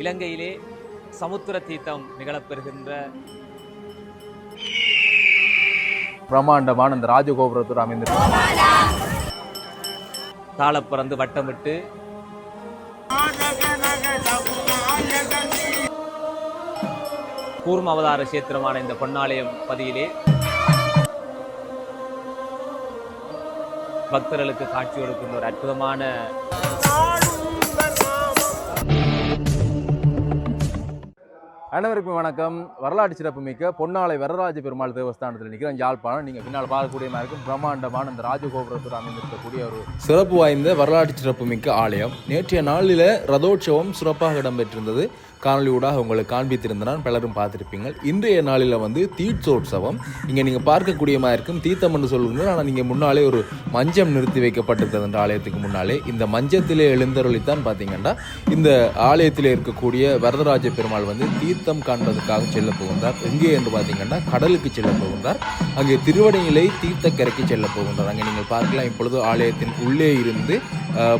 இலங்கையிலே சமுத்திர தீர்த்தம் நிகழப்பெறுகின்ற பிரம்மாண்டமான இந்த ராஜகோபுரத்தோடு அமைந்திருக்கிறது. தாளப்பறந்து வட்டமிட்டு கூர்ம அவதார கஷேத்திரமான இந்த பொன்னாலயம் பதியிலே பக்தர்களுக்கு காட்சி கொடுக்கின்ற ஒரு அற்புதமான அனைவருக்கும் வணக்கம். வரலாற்று சிறப்புமிக்க பொன்னாலை வரதராஜ பெருமாள் தேவஸ்தானத்தில் நிற்கிறேன் யாழ்ப்பாணம். நீங்கள் பின்னால் பார்க்கக்கூடிய மாதிரி இருக்கும் பிரம்மாண்டமான இந்த ராஜகோபுரத்தோடு அமைந்திருக்கக்கூடிய ஒரு சிறப்பு வாய்ந்த வரலாற்று சிறப்புமிக்க ஆலயம். நேற்றைய நாளில் ரதோற்சவம் சிறப்பாக இடம்பெற்றிருந்தது. காணொலியூடாக உங்களுக்கு காண்பித்திருந்தான் பலரும் பார்த்துருப்பீங்க. இன்றைய நாளில் தீர்த்தோற்சவம் இங்கே நீங்கள் பார்க்கக்கூடிய மாதிரி இருக்கும். தீர்த்தம் என்று சொல்லுங்கள், ஆனால் நீங்கள் முன்னாலே ஒரு மஞ்சம் நிறுத்தி வைக்கப்பட்டிருக்கிறது என்ற ஆலயத்துக்கு முன்னாலே. இந்த மஞ்சத்திலே எழுந்தருளித்தான் பார்த்தீங்கன்னா இந்த ஆலயத்தில் இருக்கக்கூடிய வரதராஜ பெருமாள் தீர்த்தம் காண்பதற்காக செல்ல போகின்றார். எங்கே என்று பார்த்தீங்கன்னா கடலுக்கு செல்ல போகின்றார். அங்கே திருவடையிலே தீர்த்தக்கரைக்கு செல்ல போகின்றார். அங்கே நீங்கள் பார்க்கலாம். இப்பொழுது ஆலயத்தின் உள்ளே இருந்து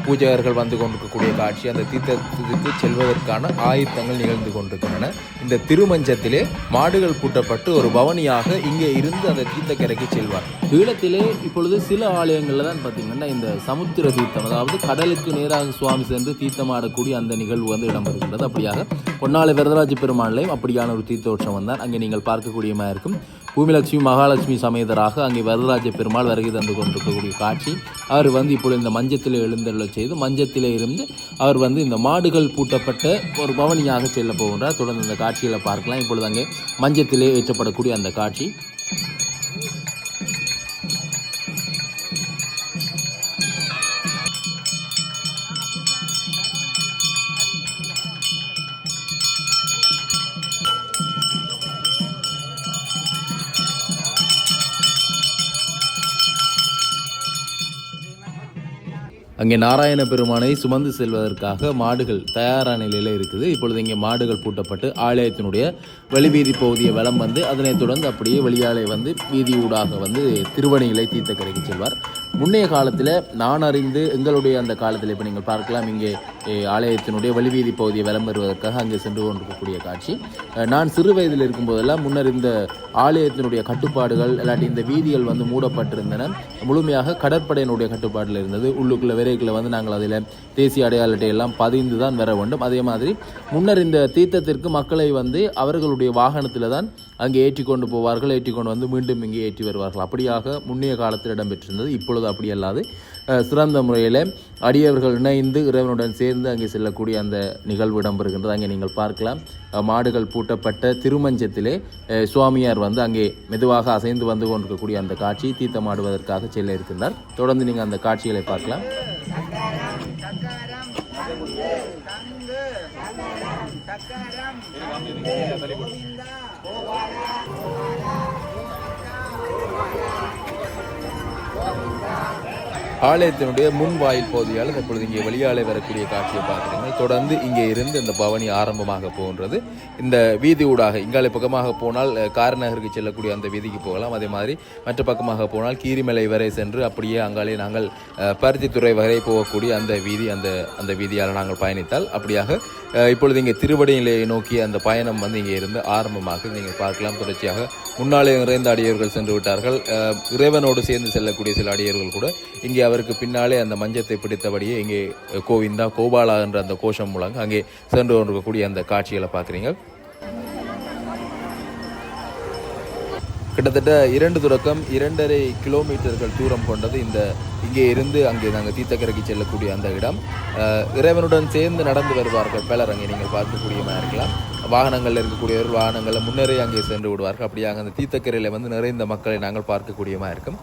பூஜகர்கள் வந்து கொண்டிருக்கக்கூடிய காட்சி. அந்த தீர்த்தத்துக்கு செல்வதற்கான ஆயத்தங்கள் நிகழ்ந்து கொண்டிருக்கின்றன. இந்த திருமஞ்சத்திலே மாடுகள் பூட்டப்பட்டு ஒரு பவனியாக இங்கே இருந்து அந்த தீர்த்தக்கரைக்கு செல்வார். ஈழத்திலே இப்பொழுது சில ஆலயங்கள்ல தான் பார்த்தீங்கன்னா இந்த சமுத்திர தீர்த்தம், அதாவது கடலுக்கு நேராக சுவாமி சென்று தீர்த்தமாடக்கூடிய அந்த நிகழ்வு இடம்பெறுகின்றது. அப்படியாக பொன்னாலை வரதராஜ பெருமாளையும் அப்படியான ஒரு தீர்த்தோற்சவம் தான் அங்கே நீங்கள் பார்க்கக்கூடியமாக இருக்கும். பூமிலட்சுமி மகாலட்சுமி சமேதராக அங்கே வரதராஜ பெருமாள் வருகை தந்து கொண்டிருக்கக்கூடிய காட்சி. அவர் இப்பொழுது இந்த மஞ்சத்திலே எழுந்தருள செய்து மஞ்சத்திலே இருந்து அவர் இந்த மாடுகள் பூட்டப்பட்ட ஒரு பவனியாக செல்ல போகின்றார். தொடர்ந்து இந்த காட்சிகளை பார்க்கலாம். இப்பொழுது அங்கே மஞ்சத்திலே ஏற்றப்படக்கூடிய அந்த காட்சி. அங்கே நாராயண பெருமானை சுமந்து செல்வதற்காக மாடுகள் தயாரான நிலையில் இருக்குது. இப்பொழுது இங்கே மாடுகள் பூட்டப்பட்டு ஆலயத்தினுடைய வெளிவீதி பகுதியை வலம் அதனைத் தொடர்ந்து அப்படியே வெளியாலே வீதி ஊடாக திருவணிகளை தீர்த்தக்கரைக்கு செல்வார். முன்னைய காலத்தில் நான் அறிந்து எங்களுடைய அந்த காலத்தில் இப்போ நீங்கள் பார்க்கலாம். இங்கே ஆலயத்தினுடைய வெளிவீதி பகுதியை வலம் பெறுவதற்காக அங்கே சென்று கொண்டிருக்கக்கூடிய காட்சி. நான் சிறு வயதில் இருக்கும்போதெல்லாம் முன்னர் இந்த ஆலயத்தினுடைய கட்டுப்பாடுகள் இல்லாட்டி இந்த வீதிகள் மூடப்பட்டிருந்தன. முழுமையாக கடற்படையினுடைய கட்டுப்பாட்டில் இருந்தது. உள்ளுக்குள்ள விரைகளை நாங்கள் அதில் தேசிய அடையாள அட்டையெல்லாம் பதிந்து தான் வர வேண்டும். அதே மாதிரி முன்னர் இந்த தீர்த்தத்திற்கு மக்களை அவர்களுடைய வாகனத்தில் தான் அங்கே ஏற்றி கொண்டு போவார்கள். ஏற்றி கொண்டு மீண்டும் இங்கே ஏற்றி வருவார்கள். அப்படியாக முன்னைய காலத்தில் இடம்பெற்றிருந்தது. இப்பொழுது அப்படி அல்லாது சிறந்த முறையில் அடியவர்கள் இணைந்து இறைவனுடன் சேர்ந்து அங்கே செல்லக்கூடிய அந்த நிகழ்வு இடம்பெறுகின்றது. அங்கே நீங்கள் பார்க்கலாம். மாடுகள் பூட்டப்பட்ட திருமஞ்சத்திலே சுவாமியார் அங்கே மெதுவாக அசைந்து கொண்டிருக்கக்கூடிய அந்த காட்சி தீர்த்தமாடுவதற்காக செல்ல இருக்கின்றார். தொடர்ந்து நீங்கள் அந்த காட்சிகளை பார்க்கலாம். ஆலயத்தினுடைய முன் வாயில் பகுதியால் தற்பொழுது இங்கே வெளியாலே வரக்கூடிய காட்சியை பார்க்குறீங்க. தொடர்ந்து இங்கே இருந்து இந்த பவனி ஆரம்பமாக போகின்றது. இந்த வீதி ஊடாக இங்காலை பக்கமாக போனால் காரநகருக்கு செல்லக்கூடிய அந்த வீதிக்கு போகலாம். அதே மாதிரி மற்ற பக்கமாக போனால் கீரிமலை வரை சென்று அப்படியே அங்காலே நாங்கள் பருத்தித்துறை வரை போகக்கூடிய அந்த வீதி அந்த வீதியால் நாங்கள் பயணித்தால் அப்படியாக இப்பொழுது இங்கே திருவடிநிலை நோக்கிய அந்த பயணம் இங்கே இருந்து ஆரம்பமாக நீங்கள் பார்க்கலாம். தொடர்ச்சியாக முன்னாலே நிறைந்த அடியவர்கள் சென்று விட்டார்கள். இறைவனோடு சேர்ந்து செல்லக்கூடிய சில அடியவர்கள் கூட இங்கே அவருக்கு பின்னாலே அந்த மஞ்சத்தை பிடித்தபடியே இங்கே கோவிந்தா கோபாலா என்ற அந்த கோஷம் மூலம் அங்கே சென்று கொண்டிருக்கக்கூடிய அந்த காட்சிகளை பார்க்குறீங்க. கிட்டத்தட்ட 2 தொடக்கம் 2.5 கிலோமீட்டர்கள் தூரம் கொண்டது இங்கே இருந்து அங்கே நாங்கள் தீர்த்தக்கரைக்கு செல்லக்கூடிய அந்த இடம். இறைவனுடன் சேர்ந்து நடந்து வருவார்கள் பலர். அங்கே நீங்கள் பார்க்கக்கூடியமாக இருக்கலாம். வாகனங்களில் இருக்கக்கூடியவர்கள் வாகனங்களில் முன்னரே அங்கே சென்று விடுவார்கள். அப்படியாக அந்த தீர்த்தக்கரையில் நிறைந்த மக்களை நாங்கள் பார்க்கக்கூடியமாக இருக்கும்.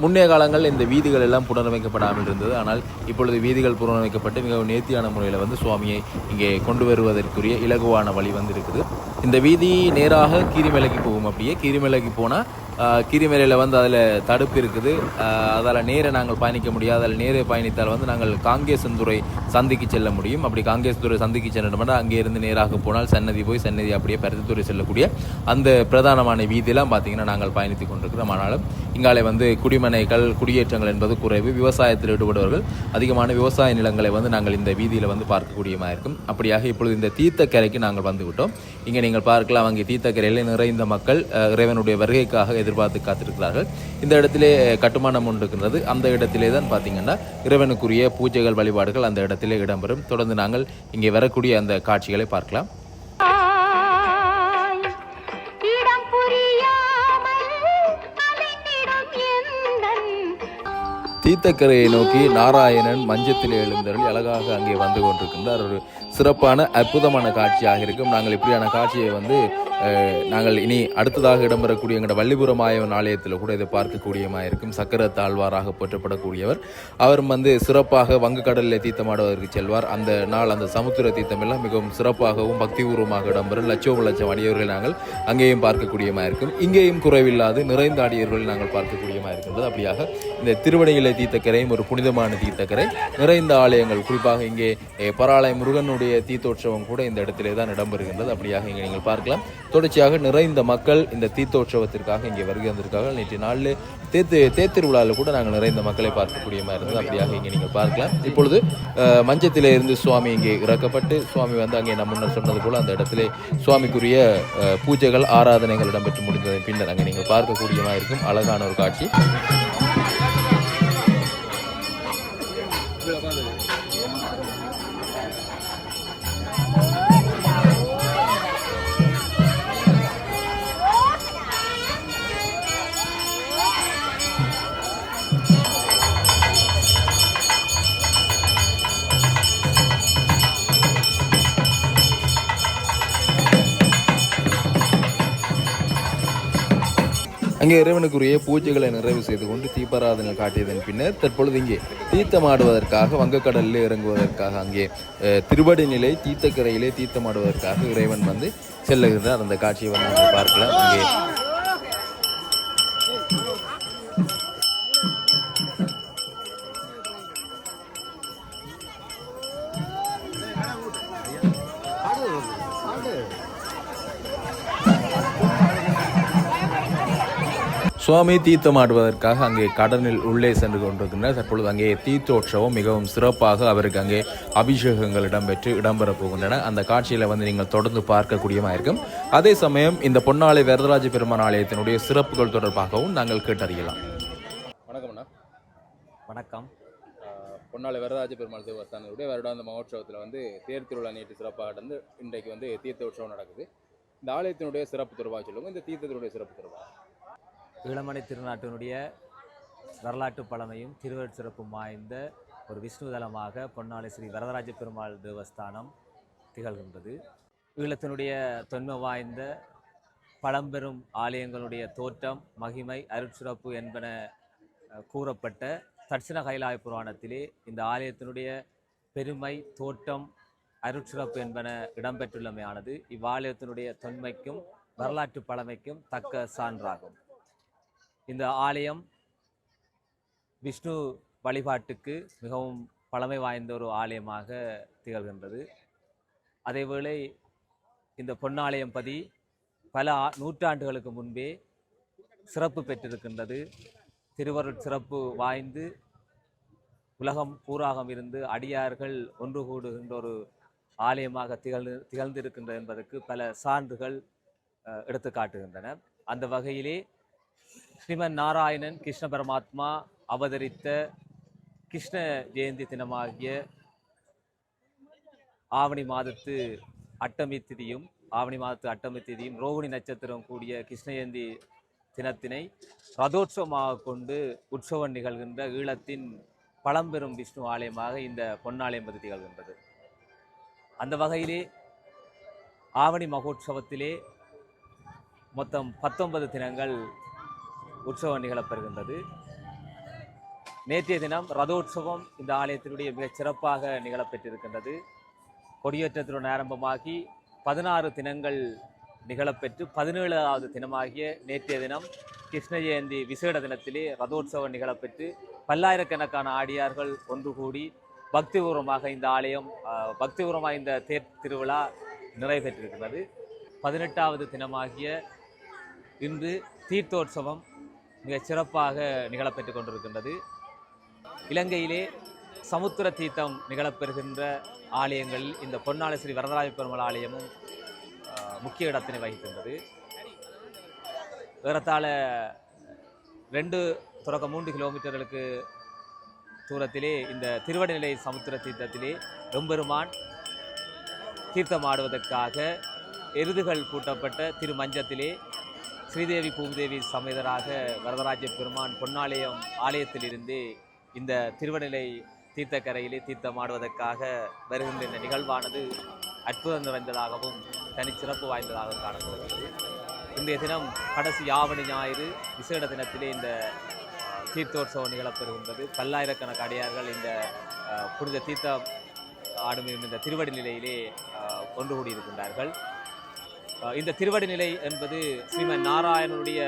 முன்னைய காலங்களில் இந்த வீதிகள் எல்லாம் புனரமைக்கப்படாமல் இருந்தது. ஆனால் இப்பொழுது வீதிகள் புனரமைக்கப்பட்டு மிகவும் நேர்த்தியான முறையில் சுவாமியை இங்கே கொண்டு வருவதற்குரிய இலகுவான வழி இருக்குது. இந்த வீதி நேராக கீரிமலைக்கு போகும். அப்படியே கீரிமலைக்கு போனால் கீரிமலையில் வந்து அதில் தடுப்பு இருக்குது. அதால் நேரே நாங்கள் பயணிக்க முடியாது. அதில் நேரே பயணித்தால் வந்து நாங்கள் காங்கேசன்துறை சந்திக்கு செல்ல முடியும். அப்படி காங்கேசன்துறை சந்திக்கு சென்றோம்னா அங்கே இருந்து நேராக போனால் சன்னதி போய் சன்னதி அப்படியே பருத்தித்துறை செல்லக்கூடிய அந்த பிரதானமான வீதியெல்லாம் பார்த்தீங்கன்னா நாங்கள் பயணித்து கொண்டிருக்கிறோம். ஆனாலும் இங்காலே வந்து குடிமனைகள் குடியேற்றங்கள் என்பது குறைவு. விவசாயத்தில் ஈடுபடுவர்கள் அதிகமான விவசாய நிலங்களை வந்து நாங்கள் இந்த வீதியில் வந்து பார்க்கக்கூடியமாக இருக்கும். அப்படியாக இப்பொழுது இந்த தீர்த்தக்கரைக்கு நாங்கள் வந்து விட்டோம். இங்கே நீங்கள் பார்க்கலாம், அங்கே தீர்த்தக்கரையில் நிறைந்த மக்கள் இறைவனுடைய வருகைக்காக எதிர்பார்த்து காத்திருக்கிறார்கள். இந்த இடத்திலே கட்டுமானம் ஒன்று இருக்கின்றது. அந்த இடத்திலே தான் பார்த்தீங்கன்னா இறைவனுக்குரிய பூஜைகள் வழிபாடுகள் அந்த இடத்திலே இடம்பெறும். தொடர்ந்து நாங்கள் இங்கே வரக்கூடிய அந்த காட்சிகளை பார்க்கலாம். தீர்த்தக்கரையை நோக்கி நாராயணன் மஞ்சத்தில் எழுந்தருளி அழகாக அங்கே வந்து கொண்டிருக்கின்றார். ஒரு சிறப்பான அற்புதமான காட்சியாக இருக்கும். நாங்கள் இப்படியான காட்சியை வந்து நாங்கள் இனி அடுத்ததாக இடம்பெறக்கூடிய எங்களோட வள்ளிபுரம் ஆயவன் ஆலயத்தில் கூட இதை பார்க்கக்கூடியமாக இருக்கும். சக்கர தாழ்வாராக போற்றப்படக்கூடியவர் அவர் வந்து சிறப்பாக வங்கக்கடலில் தீர்த்தமாடுவதற்கு செல்வார். அந்த நாள் அந்த சமுத்திர தீர்த்தம் எல்லாம் மிகவும் சிறப்பாகவும் பக்திபூர்வமாக இடம்பெறும். லட்சம் அடியவர்களை நாங்கள் அங்கேயும் பார்க்கக்கூடியமாக இருக்கும். இங்கேயும் குறைவில்லாது நிறைந்த அடியவர்களை நாங்கள் பார்க்கக்கூடியமாக இருக்கின்றது. அப்படியாக இந்த திருவடிநிலை தீர்த்தக்கரையும் ஒரு புனிதமான தீர்த்தக்கரை. நிறைந்த ஆலயங்கள், குறிப்பாக இங்கே பராளை முருகனுடைய தீர்த்தோற்சவம் கூட இந்த இடத்திலே தான் இடம்பெறுகின்றது. அப்படியாக இங்கே நீங்கள் பார்க்கலாம், தொடர்ச்சியாக நிறைந்த மக்கள் இந்த தீர்த்தோற்சவத்திற்காக இங்கே வருகை வந்திருக்கார்கள். நேற்று நாளில் தேர்திருவிழாவில் கூட நாங்கள் நிறைந்த மக்களை பார்க்கக்கூடிய மாதிரி இருந்தது. அப்படியாக இங்கே நீங்கள் பார்க்கலாம். இப்பொழுது மஞ்சத்திலே இருந்து சுவாமி இங்கே இறக்கப்பட்டு சுவாமி வந்து அங்கே நம்ம முன்னர் சொன்னது போல அந்த இடத்திலே சுவாமிக்குரிய பூஜைகள் ஆராதனைகள் இடம்பெற்று முடிந்ததன் பின்னர் அங்கே நீங்கள் பார்க்கக்கூடிய மாதிரி இருக்கும். அழகான ஒரு காட்சி. அங்கே இறைவனுக்குரிய பூஜைகளை நிறைவு செய்து கொண்டு தீபாராதனை காட்டியதன் பின்னர் தற்பொழுது இங்கே தீர்த்தமாடுவதற்காக வங்கக்கடலில் இறங்குவதற்காக அங்கே திருவடிநிலை தீர்த்தக்கரையிலே தீர்த்தமாடுவதற்காக இறைவன் வந்து செல்லுகிறார். அந்த காட்சியை வந்து நம்ம பார்க்கலாம். அங்கே சுவாமி தீர்த்தமாடுவதற்காக அங்கே கடலில் உள்ளே சென்று கொண்டிருக்கின்றனர். தற்பொழுது அங்கே தீர்த்தோற்சவம் மிகவும் சிறப்பாக அவருக்கு அங்கே அபிஷேகங்கள் இடம்பெறப் போகின்றன. அந்த காட்சியில் வந்து நீங்கள் தொடர்ந்து பார்க்கக்கூடியமாக இருக்கும். அதே சமயம் இந்த பொன்னாலை வரதராஜ பெருமான் ஆலயத்தினுடைய சிறப்புகள் தொடர்பாகவும் நாங்கள் கேட்டறியலாம். வணக்கம் அண்ணா. வணக்கம். பொன்னாலை வரதராஜ பெருமாள் தேவஸ்தானத்துடைய வருடாந்த மகோற்சவத்தில் வந்து தேர் திருவிழா நேற்று சிறப்பாக நடந்து இன்றைக்கு வந்து தீர்த்த உற்சவம் நடக்குது. இந்த ஆலயத்தினுடைய சிறப்பு தொடர்பாக சொல்லுங்கள். இந்த தீர்த்தத்தினுடைய சிறப்பு தொடர்பாக. ஈழமணி திருநாட்டினுடைய வரலாற்று பழமையும் திருவருட் சிறப்பும் வாய்ந்த ஒரு விஷ்ணு தலமாக பொன்னாலை ஸ்ரீ வரதராஜ பெருமாள் தேவஸ்தானம் திகழ்கின்றது. ஈழத்தினுடைய தொன்மை வாய்ந்த பழம்பெரும் ஆலயங்களுடைய தோற்றம், மகிமை, அருட்சிறப்பு என்பன கூறப்பட்ட தட்சிண கைலாய புராணத்திலே இந்த ஆலயத்தினுடைய பெருமை, தோற்றம், அருட்சிறப்பு என்பன இடம்பெற்றுள்ளமையானது இவ்வாலயத்தினுடைய தொன்மைக்கும் வரலாற்று பழமைக்கும் தக்க சான்றாகும். இந்த ஆலயம் விஷ்ணு வழிபாட்டுக்கு மிகவும் பழமை வாய்ந்த ஒரு ஆலயமாக திகழ்கின்றது. அதேவேளை இந்த பொன்னாலயம் பதி பல நூற்றாண்டுகளுக்கு முன்பே சிறப்பு பெற்றிருக்கின்றது. திருவருட் சிறப்பு வாய்ந்து உலகம் பூராகம் இருந்து அடியார்கள் ஒன்று கூடுகின்ற ஒரு ஆலயமாக திகழ்ந்திருக்கின்றது என்பதற்கு பல சான்றுகள் எடுத்து காட்டுகின்றன. அந்த வகையிலே ஸ்ரீமன் நாராயணன் கிருஷ்ண பரமாத்மா அவதரித்த கிருஷ்ண ஜெயந்தி தினமாகிய ஆவணி மாதத்து அட்டமி திதியும் ரோகிணி நட்சத்திரம் கூடிய கிருஷ்ண ஜெயந்தி தினத்தினை ரதோற்சவமாக கொண்டு உற்சவம் நிகழ்கின்ற ஈழத்தின் பழம்பெரும் விஷ்ணு ஆலயமாக இந்த பொன்னாலயம் பதி திகழ்கின்றது. அந்த வகையிலே ஆவணி மகோற்சவத்திலே மொத்தம் 19 தினங்கள் உற்சவம் நிகழப்பெறுகின்றது. நேற்றைய தினம் ரதோற்சவம் இந்த ஆலயத்தினுடைய மிகச் சிறப்பாக நிகழப்பெற்றிருக்கின்றது. கொடியேற்றத்துடன் ஆரம்பமாகி 16 தினங்கள் நிகழப்பெற்று 17வது தினமாகிய நேற்றைய தினம் கிருஷ்ண ஜெயந்தி விசேட தினத்திலே ரதோற்சவம் நிகழப்பெற்று பல்லாயிரக்கணக்கான ஆடியார்கள் ஒன்று கூடி பக்திபூர்வமாக இந்த ஆலயம் பக்திபூர்வமாக இந்த தேர் திருவிழா நிறைவேற்றிருக்கிறது. 18வது தினமாகிய இன்று தீர்த்தோற்சவம் மிகச் சிறப்பாக நிகழப்பெற்று கொண்டிருக்கின்றது. இலங்கையிலே சமுத்திர தீர்த்தம் நிகழப்பெறுகின்ற ஆலயங்களில் இந்த பொன்னாலை ஸ்ரீ வரதராஜ பெருமாள் ஆலயமும் முக்கிய இடத்தினை வகிக்கின்றது. ஏறத்தாழ 2-3 கிலோமீட்டர்களுக்கு தூரத்திலே இந்த திருவடிநிலை சமுத்திர தீர்த்தத்திலே எம்பெருமான் தீர்த்தமாடுவதற்காக எருதுகள் பூட்டப்பட்ட திருமஞ்சத்திலே ஸ்ரீதேவி பூமிதேவி சமேதராக வரதராஜ பெருமான் பொன்னாலயம் ஆலயத்திலிருந்து இந்த திருவநிலை தீர்த்தக்கரையிலே தீர்த்தமாடுவதற்காக வருகின்ற இந்த நிகழ்வானது அற்புதம் நிறைந்ததாகவும் தனிச்சிறப்பு வாய்ந்ததாகவும் காணப்படுகிறது. இன்றைய தினம் கடைசி ஆவணி ஞாயிறு விசேட தினத்திலே இந்த தீர்த்தோற்சவம் நிகழப்பெறுகின்றது. பல்லாயிரக்கணக்கான அடியார்கள் இந்த புனித தீர்த்தம் ஆடும் இந்த திருவடி நிலையிலே ஒன்று கூடியிருக்கின்றார்கள். இந்த திருவடி நிலை என்பது ஸ்ரீமன் நாராயணனுடைய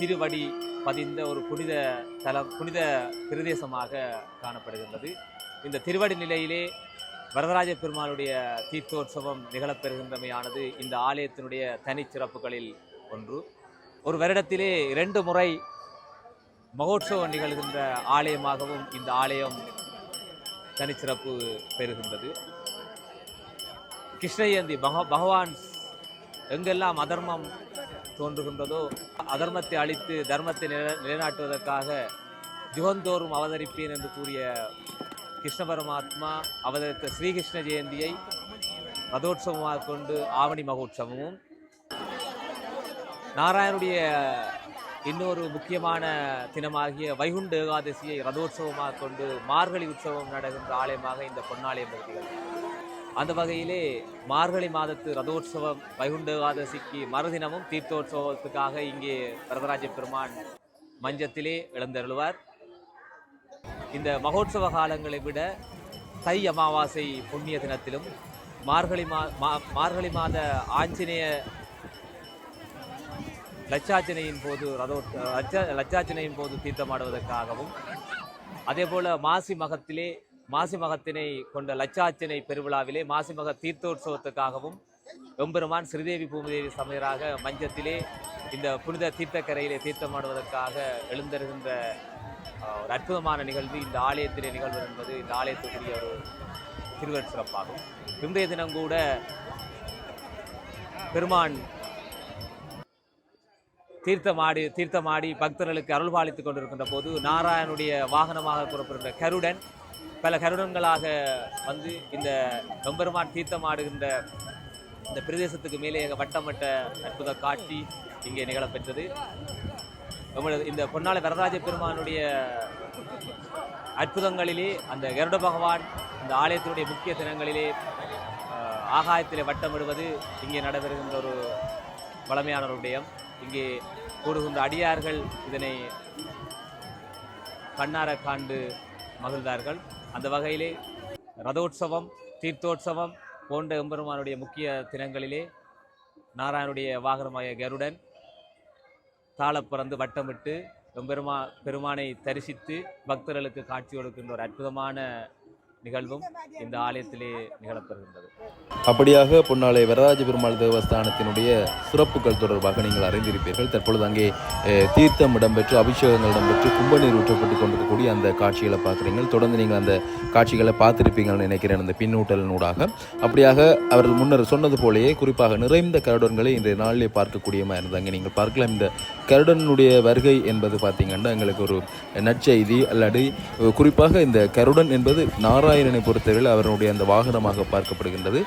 திருவடி பதிந்த ஒரு புனித தலம், புனித பிரதேசமாக காணப்படுகின்றது. இந்த திருவடி நிலையிலே வரதராஜ பெருமாளுடைய தீர்த்தோற்சவம் நிகழப்பெறுகின்றமையானது இந்த ஆலயத்தினுடைய தனிச்சிறப்புகளில் ஒன்று. ஒரு வருடத்திலே 2 முறை மகோற்சவம் நிகழ்கின்ற ஆலயமாகவும் இந்த ஆலயம் தனிச்சிறப்பு பெறுகின்றது. கிருஷ்ண ஜெயந்தி பகவான் எங்கெல்லாம் அதர்மம் தோன்றுகின்றதோ அதர்மத்தை அழித்து தர்மத்தை நிலைநாட்டுவதற்காக யுகந்தோறும் அவதரிப்பேன் என்று கூறிய கிருஷ்ண பரமாத்மா அவதரித்த ஸ்ரீகிருஷ்ண ஜெயந்தியை ரதோற்சவமாக கொண்டு ஆவணி மகோற்சவமும், நாராயணுடைய இன்னொரு முக்கியமான தினமாகிய வைகுண்ட ஏகாதசியை ரதோற்சவமாக கொண்டு மார்கழி உற்சவம் நடக்கின்ற ஆலயமாக இந்த பொன்னாலயம் இருக்கிறது. அந்த வகையிலே மார்கழி மாதத்து ரதோற்சவம் வைகுண்ட ஏகாதசிக்கு மறுதினமும் தீர்த்தோற்சவத்துக்காக இங்கே வரதராஜ பெருமான் மஞ்சத்திலே எழுந்தருள்வார். இந்த மகோற்சவ காலங்களை விட தை அமாவாசை புண்ணிய தினத்திலும் மார்கழி மாத ஆஞ்சநேய லட்சார்ச்சனையின் போது லட்சார்ச்சனையின் போது தீர்த்தமாடுவதற்காகவும், அதே போல மாசி மகத்தினை கொண்ட லட்சார்ச்சனை பெருவிழாவிலே மாசி மக தீர்த்தோற்சவத்துக்காகவும் எம்பெருமான் ஸ்ரீதேவி பூமிதேவி சமயராக மஞ்சத்திலே இந்த புனித தீர்த்தக்கரையிலே தீர்த்தமாடுவதற்காக எழுந்தருகின்ற ஒரு அற்புதமான நிகழ்வு இந்த ஆலயத்திலே நிகழ்வு என்பது இந்த ஆலயத்துக்குரிய ஒரு திருவருட் சிறப்பாகும். இன்றைய தினம் கூட பெருமான் தீர்த்தமாடி பக்தர்களுக்கு அருள்பாலித்துக் கொண்டிருக்கின்ற போது நாராயணுடைய வாகனமாக கூறப்படுகின்ற கருடன் பல கருடங்களாக வந்து இந்த எம்பெருமான் தீர்த்தமாடுகின்ற இந்த பிரதேசத்துக்கு மேலே வட்டமட்ட அற்புத காட்சி இங்கே நிகழப்பெற்றது. இந்த பொன்னாலை வரதராஜ பெருமானுடைய அற்புதங்களிலே அந்த கருட பகவான் இந்த ஆலயத்தினுடைய முக்கிய தினங்களிலே ஆகாயத்திலே வட்டமிடுவது இங்கே நடைபெறுகின்ற ஒரு வளமையான ஒரு விடயம். இங்கே கூடுகின்ற அடியார்கள் இதனை கண்ணார காண்டு மகிழ்ந்தார்கள். அந்த வகையிலே ரதோற்சவம், தீர்த்தோற்சவம் போன்ற எம்பெருமானுடைய முக்கிய தினங்களிலே நாராயணுடைய வாகனமாய கருடன் தாளப்பிறந்து வட்டமிட்டு பெருமானை தரிசித்து பக்தர்களுக்கு காட்சி கொடுக்கின்ற ஒரு அற்புதமான நிகழ்வும் இந்த ஆலயத்திலே நிகழப்பெறுகின்றது. அப்படியாக பொன்னாலை வரதராஜ பெருமாள் தேவஸ்தானத்தினுடைய சிறப்புகள் தொடர்பாக நீங்கள் அறிந்திருப்பீர்கள். தற்பொழுது அங்கே தீர்த்தம் இடம்பெற்று அபிஷேகங்கள் இடம்பெற்று கும்பநீர் ஊற்றப்பட்டு கொண்டிருக்கக்கூடிய அந்த காட்சிகளை பார்க்குறீங்க. தொடர்ந்து நீங்கள் அந்த காட்சிகளை பார்த்துருப்பீங்கன்னு நினைக்கிறேன் அந்த பின்னூட்டலினூடாக. அப்படியாக அவர்கள் முன்னர் சொன்னது போலேயே குறிப்பாக நிறைந்த கருடன்களை இன்றைய நாளிலே பார்க்கக்கூடியமாக இருந்தாங்க. நீங்கள் பார்க்கலாம், இந்த கருடனுடைய வருகை என்பது பார்த்திங்கன்னா எங்களுக்கு ஒரு நற்செய்தி. அல்லது குறிப்பாக இந்த கருடன் என்பது நாராயணனை பொறுத்தவரையில் அவருடைய அந்த வாகனமாக பார்க்கப்படுகின்றது.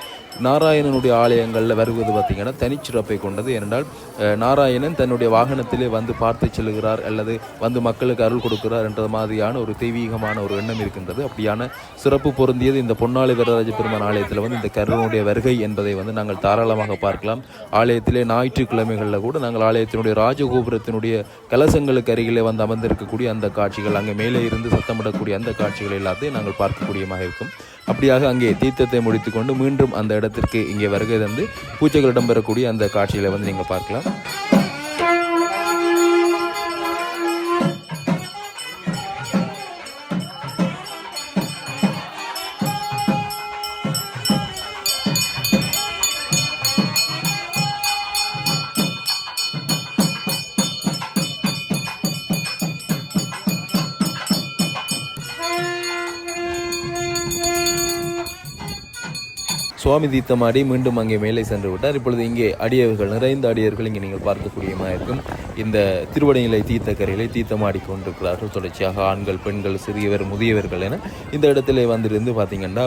நாராயணனுடைய ஆலயங்களில் வருவது பார்த்திங்கன்னா தனிச்சிறப்பை கொண்டது. ஏனென்றால் நாராயணன் தன்னுடைய வாகனத்திலே வந்து பார்த்து செல்கிறார் அல்லது வந்து மக்களுக்கு அருள் கொடுக்கிறார் என்ற மாதிரியான ஒரு தெய்வீகமான ஒரு எண்ணம் இருக்கின்றது. அப்படியான சிறப்பு பொருந்தியது இந்த பொன்னாலை வரதராஜ பெருமான் ஆலயத்தில் வந்து இந்த கருடனுடைய வருகை என்பதை வந்து நாங்கள் தாராளமாக பார்க்கலாம். ஆலயத்திலே ஞாயிற்றுக்கிழமைகளில் கூட நாங்கள் ஆலயத்தினுடைய ராஜகோபுரத்தினுடைய கலசங்களுக்கு அருகிலே வந்து அமர்ந்திருக்கக்கூடிய அந்த காட்சிகள், அங்கே மேலே இருந்து சத்தமிடக்கூடிய அந்த காட்சிகள் எல்லாத்தையும் நாங்கள் பார்க்கக்கூடியமாக இருக்கும். அப்படியாக அங்கே தீர்த்தத்தை முடித்துக்கொண்டு மீண்டும் அந்த இடத்திற்கு இங்கே வருகை தந்து பூஜைகள் இடம்பெறக்கூடிய அந்த காட்சிகளை வந்து நீங்கள் பார்க்கலாம். சுவாமி தீர்த்தமாடி மீண்டும் அங்கே மேலே சென்று விட்டார். இப்பொழுது இங்கே அடியவர்கள், நிறைந்த அடியவர்கள் இங்கே நீங்கள் பார்க்கக்கூடியமாக இருக்கும். இந்த திருவடைநிலை தீர்த்தக்கரையிலே தீர்த்தமாடி கொண்டிருக்கிறார்கள். தொடர்ச்சியாக ஆண்கள், பெண்கள், சிறியவர், முதியவர்கள் என இந்த இடத்துல வந்திருந்து பார்த்தீங்கன்னா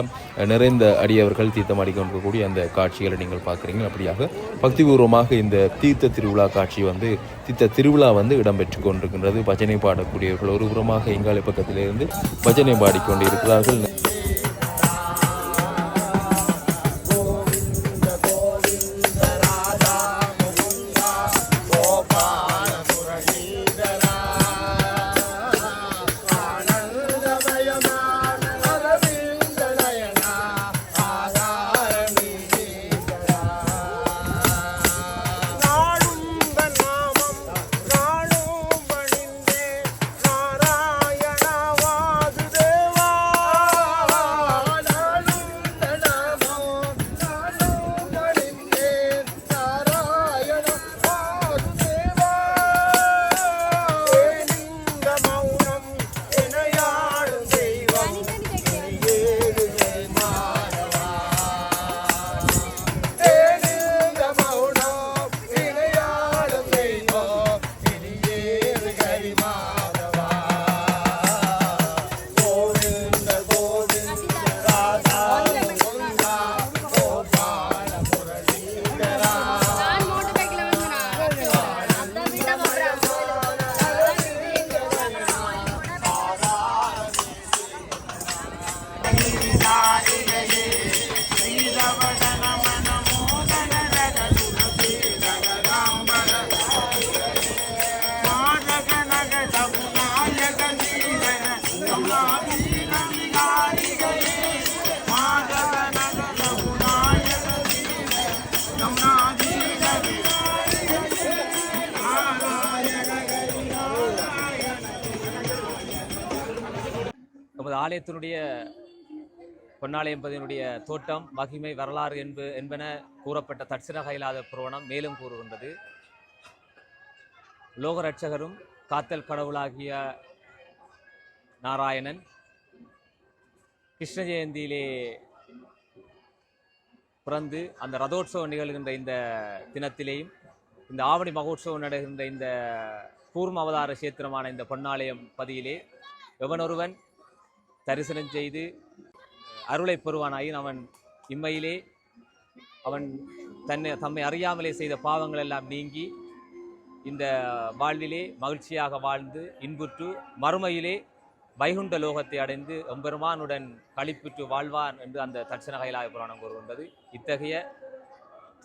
நிறைந்த அடியவர்கள் தீர்த்தமாடி கொண்டிருக்கக்கூடிய அந்த காட்சிகளை நீங்கள் பார்க்குறீங்க. அப்படியாக பக்திபூர்வமாக இந்த தீர்த்த திருவிழா காட்சி வந்து தீர்த்த திருவிழா வந்து இடம்பெற்று கொண்டிருக்கின்றது. பஜனை பாடக்கூடியவர்கள் ஒரு புறமாக இங்காலை பக்கத்திலிருந்து பஜனை பாடிக்கொண்டிருக்கிறார்கள். நமது ஆலயத்தினுடைய பொன்னாலயம்பதியினுடைய தோட்டம், மகிமை, வரலாறு என்பன கூறப்பட்ட தட்சிண கைலாத புராணம் மேலும் கூறுகின்றது. லோக ரட்சகரும் காத்தல் கடவுளாகிய நாராயணன் கிருஷ்ண ஜெயந்தியிலே பிறந்து அந்த ரதோற்சவம் நிகழ்கின்ற இந்த தினத்திலேயும் இந்த ஆவணி மகோற்சவம் நடைகின்ற இந்த கூர்ம அவதார கஷேத்திரமான இந்த பொன்னாலயம் பதியிலே எவனொருவன் தரிசனம் செய்து அருளை பெறுவானாயின் அவன் இம்மையிலே அவன் தம்மை அறியாமலே செய்த பாவங்கள் எல்லாம் நீங்கி இந்த வாழ்விலே மகிழ்ச்சியாக வாழ்ந்து இன்புற்று மறுமையிலே வைகுண்ட லோகத்தை அடைந்து எம்பெருமானுடன் களிப்புற்று வாழ்வான் என்று அந்த தட்சண கைலாய புராணம் கூறுகின்றது. இத்தகைய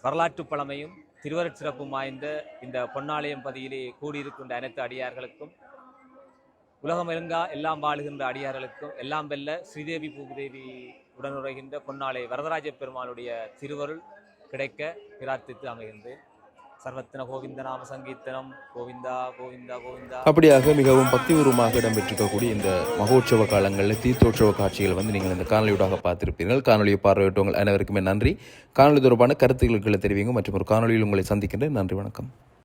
வரலாற்று பழமையும் திருவருட்சிறப்பும் வாய்ந்த இந்த பொன்னாலயம் பதியிலே கூடியிருக்கின்ற அனைத்து அடியார்களுக்கும், உலகமெருங்கா எல்லாம் வாழுகின்ற அடியார்களுக்கும், எல்லாம் வெல்ல ஸ்ரீதேவி பூதேவி உடனுரைகின்ற பொன்னாலை வரதராஜ பெருமாளுடைய திருவருள் கிடைக்க பிரார்த்தித்து அமைகின்றேன். சர்வத்தின கோவிந்த நாம சங்கீர்த்தனம் கோவிந்தா கோவிந்தா கோவிந்தா. அப்படியாக மிகவும் பக்திபூர்வமாக இடம்பெற்றிருக்கக்கூடிய இந்த மகோற்சவ காலங்களில் தீர்த்தோற்சவ காட்சிகள் வந்து நீங்கள் இந்த காணொலியூடாக பார்த்திருப்பீர்கள். காணொலியை பார்வையிட்டவங்கள் அனைவருக்குமே நன்றி. காணொலி தொடர்பான கருத்துக்களை தெரிவிங்க மற்றும் ஒரு காணொலியில் உங்களை சந்திக்கின்றேன். நன்றி, வணக்கம்.